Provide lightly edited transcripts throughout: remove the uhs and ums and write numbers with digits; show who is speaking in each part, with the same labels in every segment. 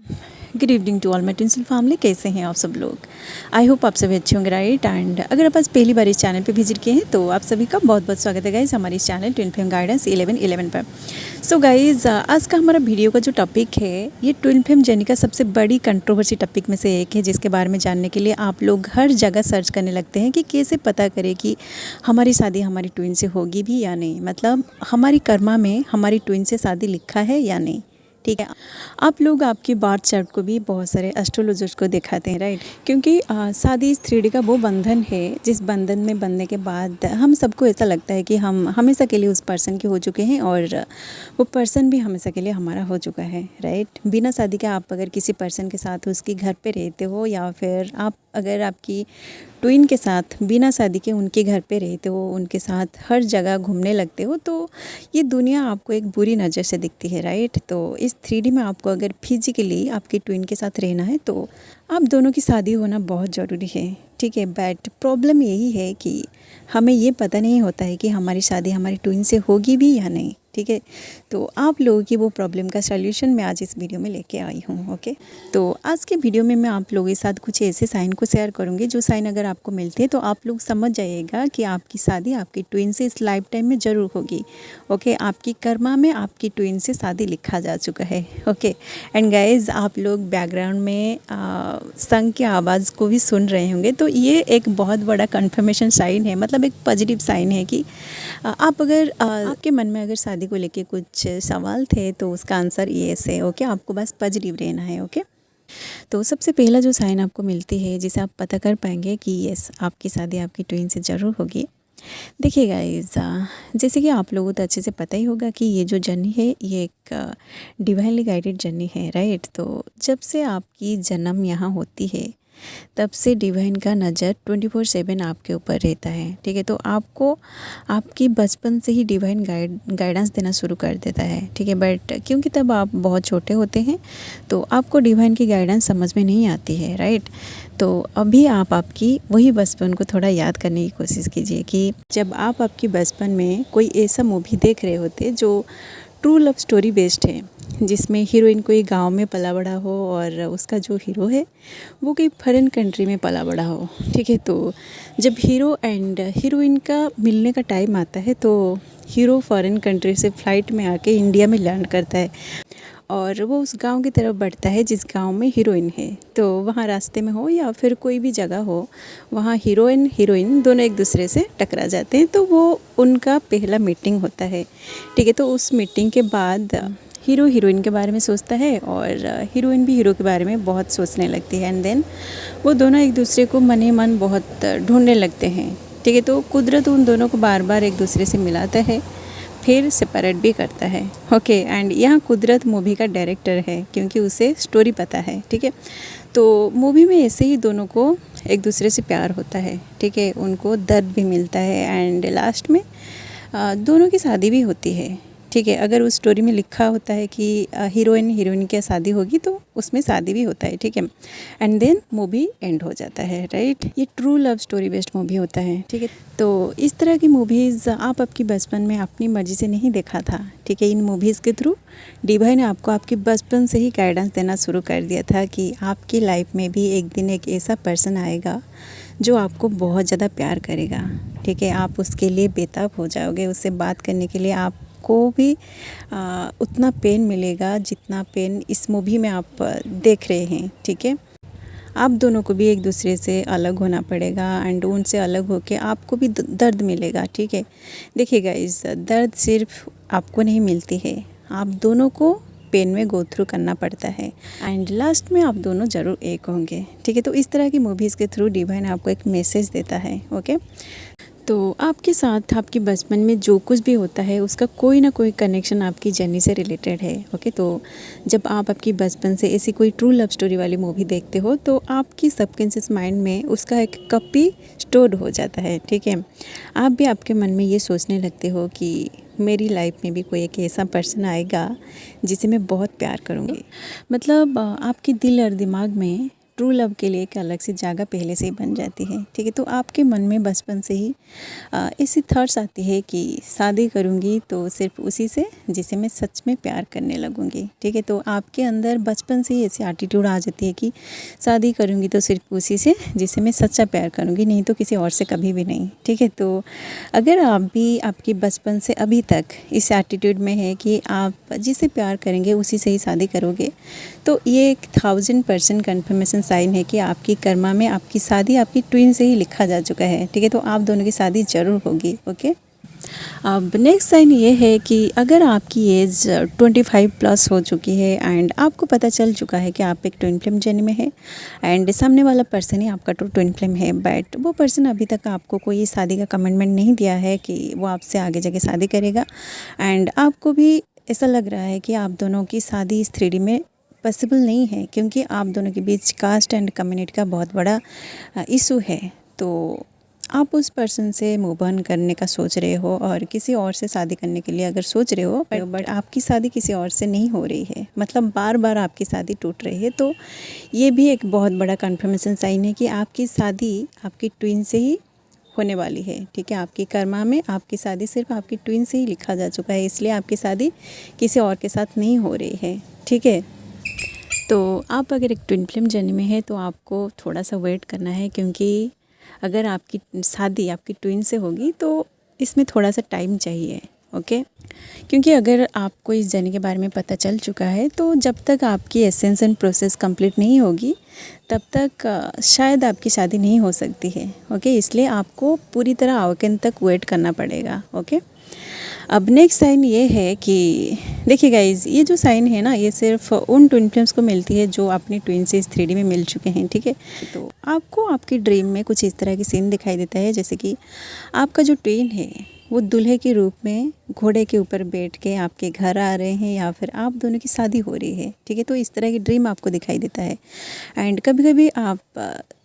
Speaker 1: Good evening to all my tinsel family. कैसे हैं आप सब लोग? आई होप आप सभी अच्छे होंगे, राइट। एंड अगर आप आज पहली बार इस चैनल पे विजिट किए हैं तो आप सभी का बहुत बहुत स्वागत है गाइज़ हमारे इस चैनल ट्विन फ्लेम गाइडेंस 1111 पर। सो गाइज़ आज का हमारा वीडियो का जो टॉपिक है ये ट्विन फ्लेम जर्नी का सबसे बड़ी कंट्रोवर्सी टॉपिक में से एक है, जिसके बारे में जानने के लिए आप लोग हर जगह सर्च करने लगते हैं कि कैसे पता करें कि हमारी शादी हमारी ट्विन से होगी भी या नहीं, मतलब हमारी कर्मा में हमारी ट्विन से शादी लिखा है या नहीं। ठीक है, आप लोग आपकी बर्थ चार्ट को भी बहुत सारे एस्ट्रोलॉजर्स को दिखाते हैं, राइट। क्योंकि शादी इस 3D का वो बंधन है जिस बंधन में बनने के बाद हम सबको ऐसा लगता है कि हम हमेशा के लिए उस पर्सन के हो चुके हैं और वो पर्सन भी हमेशा के लिए हमारा हो चुका है, राइट। बिना शादी के आप अगर किसी पर्सन के साथ उसकी घर पे रहते हो या फिर आप अगर आपकी ट्विन के साथ बिना शादी के उनके घर पे रहते हो, उनके साथ हर जगह घूमने लगते हो, तो ये दुनिया आपको एक बुरी नज़र से दिखती है, राइट। तो इस 3D में आपको अगर फिजिकली आपकी ट्विन के साथ रहना है तो आप दोनों की शादी होना बहुत ज़रूरी है, ठीक है। बट प्रॉब्लम यही है कि हमें ये पता नहीं होता है कि हमारी शादी हमारी ट्विन से होगी भी या नहीं, ठीक है। तो आप लोगों की वो प्रॉब्लम का सल्यूशन मैं आज इस वीडियो में लेके आई हूँ, ओके। तो आज के वीडियो में मैं आप लोगों के साथ कुछ ऐसे साइन को शेयर करूँगी जो साइन अगर आपको मिलते हैं तो आप लोग समझ जाइएगा कि आपकी शादी आपकी ट्विन से इस लाइफ टाइम में ज़रूर होगी, ओके। आपकी कर्मा में आपकी ट्विन से शादी लिखा जा चुका है, ओके। एंड गाइज आप लोग बैकग्राउंड में संग की आवाज़ को भी सुन रहे होंगे, तो ये एक बहुत बड़ा कन्फर्मेशन साइन है, मतलब एक पॉजिटिव साइन है कि आप अगर आपके मन में अगर शादी को लेके कुछ सवाल थे तो उसका आंसर येस है, ओके। आपको बस पॉजिटिव रहना है, ओके। तो सबसे पहला जो साइन आपको मिलती है जिसे आप पता कर पाएंगे कि यस आपकी शादी आपकी ट्विन से ज़रूर होगी। देखिए गाइस, जैसे कि आप लोगों को अच्छे से पता ही होगा कि ये जो जर्नी है ये एक डिवाइनली गाइडेड जर्नी है, राइट। तो जब से आपकी जन्म यहाँ होती है तब से डिवाइन का नज़र 24/7 आपके ऊपर रहता है, ठीक है। तो आपको आपकी बचपन से ही डिवाइन गाइडेंस देना शुरू कर देता है, ठीक है। बट क्योंकि तब आप बहुत छोटे होते हैं तो आपको डिवाइन की गाइडेंस समझ में नहीं आती है, राइट। तो अभी आप आपकी वही बचपन को थोड़ा याद करने की कोशिश कीजिए कि जब आप आपकी बचपन में कोई ऐसा मूवी देख रहे होते जो ट्रू लव स्टोरी बेस्ड है, जिसमें हीरोइन कोई गांव में पला बड़ा हो और उसका जो हीरो है वो कोई फॉरेन कंट्री में पला बड़ा हो, ठीक है। तो जब हीरो एंड हीरोइन का मिलने का टाइम आता है तो हीरो फॉरेन कंट्री से फ़्लाइट में आके इंडिया में लैंड करता है और वो उस गांव की तरफ बढ़ता है जिस गांव में हीरोइन है। तो वहाँ रास्ते में हो या फिर कोई भी जगह हो, वहाँ हीरोइन दोनों एक दूसरे से टकरा जाते हैं। तो वो उनका पहला मीटिंग होता है, ठीक है। तो उस मीटिंग के बाद हीरो हीरोइन के बारे में सोचता है और हीरोइन भी हीरो के बारे में बहुत सोचने लगती है। एंड देन वो दोनों एक दूसरे को मन ही मन बहुत ढूंढने लगते हैं, ठीक है। तो कुदरत उन दोनों को बार बार एक दूसरे से मिलाता है, फिर सेपरेट भी करता है, ओके। एंड यहाँ कुदरत मूवी का डायरेक्टर है क्योंकि उसे स्टोरी पता है, ठीक है। तो मूवी में ऐसे ही दोनों को एक दूसरे से प्यार होता है, ठीक है। उनको दर्द भी मिलता है एंड लास्ट में दोनों की शादी भी होती है, ठीक है। अगर उस स्टोरी में लिखा होता है कि हीरोइन की शादी होगी तो उसमें शादी भी होता है, ठीक है। एंड देन मूवी एंड हो जाता है, राइट। ये true love story based movie होता है, ठीक है। तो इस तरह की मूवीज़ आप आपकी बचपन में अपनी मर्ज़ी से नहीं देखा था, ठीक है। इन मूवीज़ के थ्रू डिवाइन ने आपको आपकी बचपन से ही गाइडेंस देना शुरू कर दिया था कि आपकी लाइफ में भी एक दिन एक ऐसा पर्सन आएगा जो आपको बहुत ज़्यादा प्यार करेगा, ठीक है। आप उसके लिए बेताब हो जाओगे, उससे बात करने के लिए आपको भी उतना पेन मिलेगा जितना पेन इस मूवी में आप देख रहे हैं, ठीक है। आप दोनों को भी एक दूसरे से अलग होना पड़ेगा एंड उनसे अलग होके आपको भी दर्द मिलेगा, ठीक है। देखिएगा इस दर्द सिर्फ आपको नहीं मिलती है, आप दोनों को पेन में गो थ्रू करना पड़ता है एंड लास्ट में आप दोनों ज़रूर एक होंगे, ठीक है। तो इस तरह की मूवीज़ के थ्रू डिवाइन आपको एक मैसेज देता है, ओके। तो आपके साथ आपकी बचपन में जो कुछ भी होता है उसका कोई ना कोई कनेक्शन आपकी जर्नी से रिलेटेड है, ओके। तो जब आप आपकी बचपन से ऐसी कोई ट्रू लव स्टोरी वाली मूवी देखते हो तो आपकी सबकॉन्शियस माइंड में उसका एक कॉपी स्टोर्ड हो जाता है, ठीक है। आप भी आपके मन में ये सोचने लगते हो कि मेरी लाइफ में भी कोई एक ऐसा पर्सन आएगा जिसे मैं बहुत प्यार करूँगी। मतलब आपके दिल और दिमाग में ट्रू लव के लिए एक अलग सी जगह पहले से ही बन जाती है। ठीक है, तो आपके मन में बचपन से ही ऐसी थॉट्स आती है कि शादी करूँगी तो सिर्फ उसी से जिसे मैं सच में प्यार करने लगूँगी। ठीक है, तो आपके अंदर बचपन से ही ऐसी एटीट्यूड आ जाती है कि शादी करूँगी तो सिर्फ उसी से जिसे मैं सच्चा प्यार करूँगी, नहीं तो किसी और से कभी भी नहीं। ठीक है, तो अगर आप भी आपकी बचपन से अभी तक इस एटीट्यूड में है कि आप जिसे प्यार करेंगे उसी से ही शादी करोगे, तो ये एक 1000% कन्फर्मेशन साइन है कि आपकी कर्मा में आपकी शादी आपकी ट्विन से ही लिखा जा चुका है। ठीक है, तो आप दोनों की शादी ज़रूर होगी। ओके, अब नेक्स्ट साइन ये है कि अगर आपकी एज 25 प्लस हो चुकी है एंड आपको पता चल चुका है कि आप एक ट्विन फ्लेम जर्नी में है एंड सामने वाला पर्सन ही आपका ट्विन फ्लेम है, बट वो पर्सन अभी तक आपको कोई शादी का कमिटमेंट नहीं दिया है कि वो आपसे आगे जाके शादी करेगा एंड आपको भी ऐसा लग रहा है कि आप दोनों की शादी इस 3D में पॉसिबल नहीं है, क्योंकि आप दोनों के बीच कास्ट एंड कम्युनिटी का बहुत बड़ा इशू है। तो आप उस पर्सन से मूव ऑन करने का सोच रहे हो और किसी और से शादी करने के लिए अगर सोच रहे हो, बट आपकी शादी किसी और से नहीं हो रही है, मतलब बार बार आपकी शादी टूट रही है, तो ये भी एक बहुत बड़ा कन्फर्मेशन साइन है कि आपकी शादी आपकी ट्विन से ही होने वाली है। ठीक है, आपकी कर्मा में आपकी शादी सिर्फ आपकी ट्विन से ही लिखा जा चुका है, इसलिए आपकी शादी किसी और के साथ नहीं हो रही है। ठीक है, तो आप अगर एक ट्विन फ्लेम जर्नी में है तो आपको थोड़ा सा वेट करना है, क्योंकि अगर आपकी शादी आपकी ट्विन से होगी तो इसमें थोड़ा सा टाइम चाहिए। ओके, क्योंकि अगर आपको इस जर्नी के बारे में पता चल चुका है तो जब तक आपकी एसेंशन प्रोसेस कंप्लीट नहीं होगी तब तक शायद आपकी शादी नहीं हो सकती है। ओके, इसलिए आपको पूरी तरह अवेकन तक वेट करना पड़ेगा। ओके, अब नेक्स्ट साइन ये है कि देखिए गाइज, ये जो साइन है ना, ये सिर्फ उन ट्विन फ्लेम्स को मिलती है जो अपनी ट्विन से इस 3D में मिल चुके हैं। ठीक है, तो आपको आपकी ड्रीम में कुछ इस तरह की सीन दिखाई देता है, जैसे कि आपका जो ट्विन है वो दूल्हे के रूप में घोड़े के ऊपर बैठ के आपके घर आ रहे हैं या फिर आप दोनों की शादी हो रही है। ठीक है, तो इस तरह की ड्रीम आपको दिखाई देता है एंड कभी कभी आप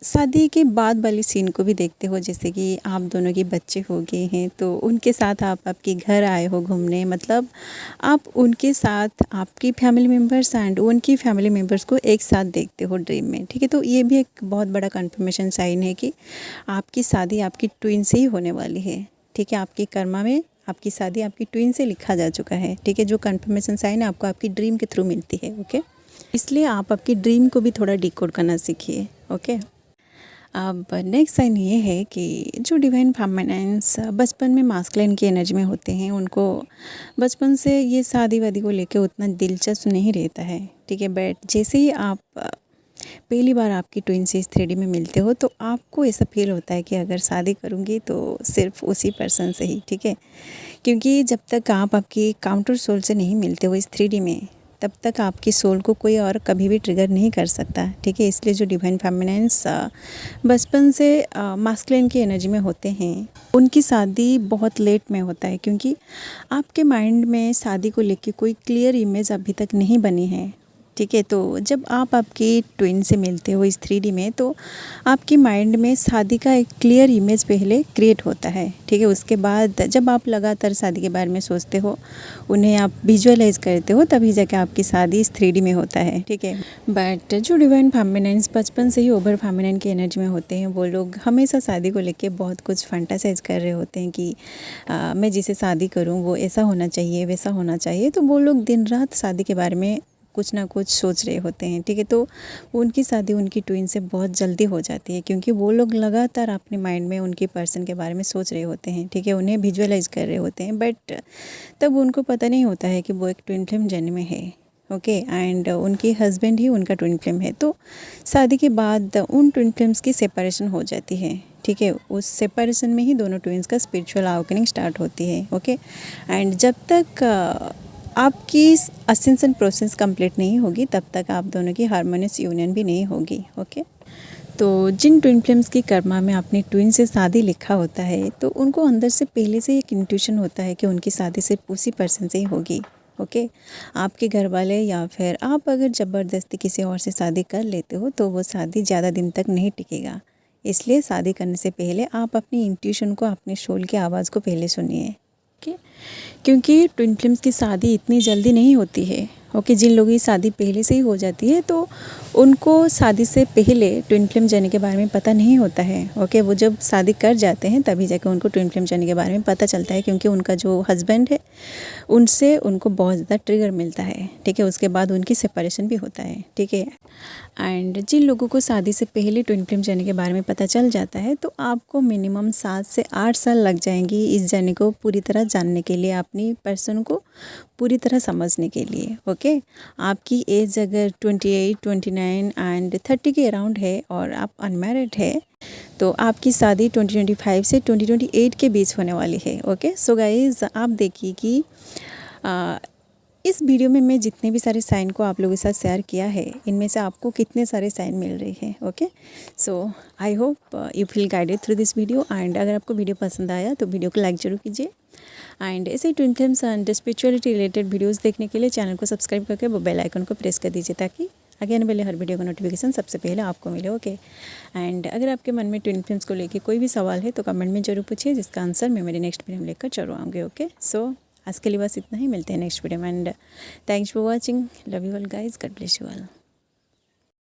Speaker 1: शादी के बाद वाली सीन को भी देखते हो, जैसे कि आप दोनों के बच्चे हो गए हैं तो उनके साथ आप आपके घर आए हो घूमने, मतलब आप उनके साथ आपकी फैमिली मेम्बर्स एंड उनकी फैमिली मेम्बर्स को एक साथ देखते हो ड्रीम में। ठीक है, तो ये भी एक बहुत बड़ा कन्फर्मेशन साइन है कि आपकी शादी आपकी ट्विन से ही होने वाली है। ठीक है, आपकी कर्मा में आपकी शादी आपकी ट्विन से लिखा जा चुका है। ठीक है, जो कन्फर्मेशन साइन आपको आपकी ड्रीम के थ्रू मिलती है। ओके, इसलिए आप आपकी ड्रीम को भी थोड़ा डिकोड करना सीखिए। ओके, अब नेक्स्ट साइन ये है कि जो डिवाइन फेमिनिन्स बचपन में मास्कुलिन की एनर्जी में होते हैं, उनको बचपन से ये शादी वादी को लेके उतना दिलचस्प नहीं रहता है। ठीक है, बट जैसे ही आप पहली बार आपकी ट्विन से इस 3D में मिलते हो तो आपको ऐसा फील होता है कि अगर शादी करूँगी तो सिर्फ उसी पर्सन से ही। ठीक है, क्योंकि जब तक आप आपकी काउंटर सोल से नहीं मिलते हो इस 3D में, तब तक आपकी सोल को कोई और कभी भी ट्रिगर नहीं कर सकता। ठीक है, इसलिए जो डिवाइन फेमिनिन्स बचपन से मास्कुलिन की एनर्जी में होते हैं, उनकी शादी बहुत लेट में होता है, क्योंकि आपके माइंड में शादी को लेके कोई क्लियर इमेज अभी तक नहीं बनी है। ठीक है, तो जब आप आपकी ट्विन से मिलते हो इस 3D में तो आपकी माइंड में शादी का एक क्लियर इमेज पहले क्रिएट होता है। ठीक है, उसके बाद जब आप लगातार शादी के बारे में सोचते हो, उन्हें आप विजुअलाइज करते हो, तभी जाके आपकी शादी इस 3D में होता है। ठीक है, बट जो डिवाइन फेमिनिन्स बचपन से ही ओवर फेमिनिन की एनर्जी में होते हैं, वो लोग हमेशा शादी को लेके बहुत कुछ फंटासाइज कर रहे होते हैं कि मैं जिसे शादी करूँ वो ऐसा होना चाहिए, वैसा होना चाहिए। तो वो लोग दिन रात शादी के बारे में कुछ ना कुछ सोच रहे होते हैं। ठीक है, तो उनकी शादी उनकी ट्विन से बहुत जल्दी हो जाती है, क्योंकि वो लोग लगातार अपने माइंड में उनके पर्सन के बारे में सोच रहे होते हैं। ठीक है, उन्हें विजुअलाइज कर रहे होते हैं, बट तब उनको पता नहीं होता है कि वो एक ट्विन फ्लेम जर्नी में है। ओके, एंड उनकी हस्बैंड ही उनका ट्विन फ्लेम है। तो शादी के बाद उन ट्विन फ्लेम्स की सेपरेशन हो जाती है। ठीक है, उस सेपरेशन में ही दोनों ट्विन्स का स्पिरिचुअल अवेकनिंग स्टार्ट होती है। ओके, एंड जब तक आपकी असेंशन प्रोसेस कंप्लीट नहीं होगी तब तक आप दोनों की हार्मोनियस यूनियन भी नहीं होगी। ओके, तो जिन ट्विन फ्लेम्स की कर्मा में अपनी ट्विन से शादी लिखा होता है, तो उनको अंदर से पहले से एक इंट्यूशन होता है कि उनकी शादी सिर्फ उसी पर्सन से ही होगी। ओके, आपके घर वाले या फिर आप अगर ज़बरदस्ती किसी और से शादी कर लेते हो तो वो शादी ज़्यादा दिन तक नहीं टिकेगा। इसलिए शादी करने से पहले आप अपनी इंट्यूशन को, अपने सोल की आवाज़ को पहले सुनिए। ओके, क्योंकि ट्विन फ्लेम्स की शादी इतनी जल्दी नहीं होती है। ओके। जिन लोगों की शादी पहले से ही हो जाती है तो उनको शादी से पहले ट्विन फ्लेम जर्नी के बारे में पता नहीं होता है। ओके, वो जब शादी कर जाते हैं तभी जाकर उनको ट्विन फ्लेम जर्नी के बारे में पता चलता है, क्योंकि उनका जो हस्बैंड है उनसे उनको बहुत ज़्यादा ट्रिगर मिलता है। ठीक है, उसके बाद उनकी सेपरेशन भी होता है। ठीक है, एंड जिन लोगों को शादी से पहले ट्विन फ्लेम जर्नी के बारे में पता चल जाता है तो आपको मिनिमम 7 से 8 साल लग जाएंगी इस जर्नी को पूरी तरह जानने के लिए, अपनी पर्सन को पूरी तरह समझने के लिए। ओके, आपकी एज अगर 28, 29 एंड 30 के अराउंड है और आप अनमैरिड है तो आपकी शादी 2025 से 2028 के बीच होने वाली है। ओके, सो गाइज़ आप देखिए कि इस वीडियो में मैं जितने भी सारे साइन को आप लोगों के साथ शेयर किया है, इनमें से आपको कितने सारे साइन मिल रहे हैं। Okay, so I hope you feel guided through this video. And अगर आपको वीडियो पसंद आया तो वीडियो को लाइक जरूर कीजिए। एंड ऐसे twin flames and spirituality related videos देखने के लिए चैनल को सब्सक्राइब करके वो बेल आइकन को प्रेस कर दीजिए, ताकि आगे आने वाले हर वीडियो का नोटिफिकेशन सबसे पहले आपको मिले। ओके, एंड अगर आपके मन में ट्विन फ्लेम्स को लेकर कोई भी सवाल है तो कमेंट में जरूर पूछिए, जिसका आंसर मैं मेरे नेक्स्ट वीडियो में लेकर जरूर आऊँगी। ओके, सो आज के लिए बस इतना ही, मिलते हैं नेक्स्ट वीडियो में। And thanks for watching, love you all guys, God bless you all.